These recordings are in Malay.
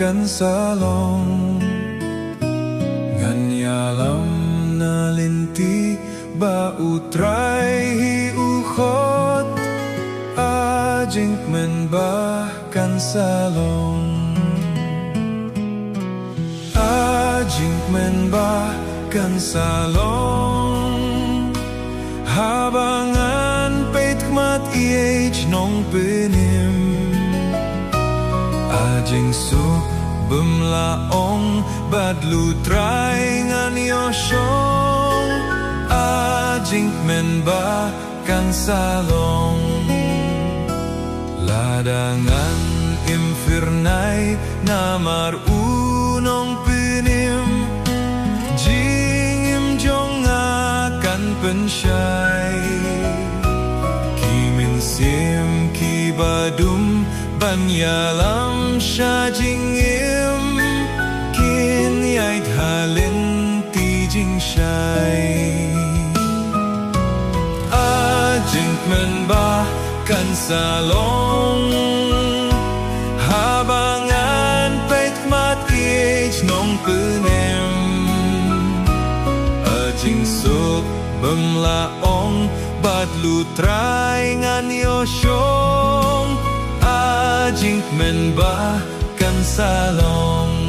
kan salong nganyalam na linti ba utray hiukhot ajing men ba kan salong ajing men ba kan salong habangan peit kmat iej nong penim ajing su bemlaong badlu try ngan yosyong ajing men ba kan salong ladangan infernai namar unong penim jingim jong akan pensyai kimin sim ki badum banyalam syajingim kin yait halin ti jing syai ajing men ba kan salong habangan peit kmat iej nong penem ajing sup bemlaong badlu try ngan yosyong ajing men ba kan salong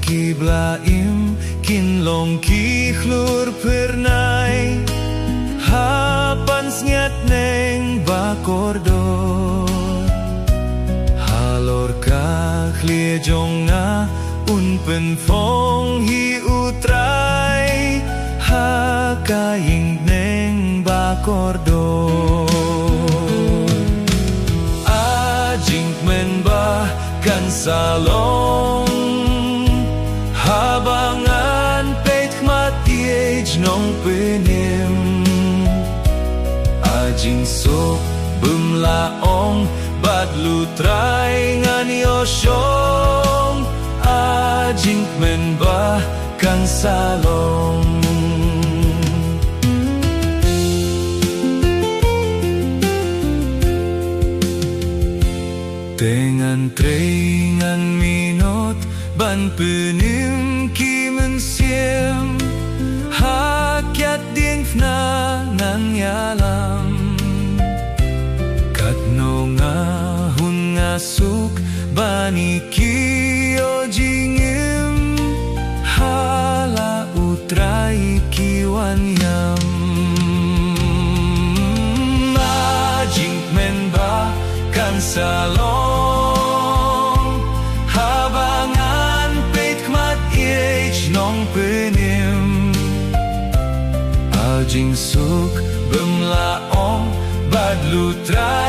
ki blaim kin long ki khlur pernai hapan sngat neng bakordor halor ka khlie jong na un pen phong hi utrai ha ka ying neng bakordor ajing men ba kan salong habangan peit kmat iej nong penim ajing so bemlaong badlu try ngan yosyong ajing men ba kan salong dengan tringan minot ban penim ki mensiem hakiat din fna nan yalam kat no nga hun ngasuk bani ki o jingim hala utrai ki wan yam ajing men ba kan salong nong penim ajing suk bemlaong badlu try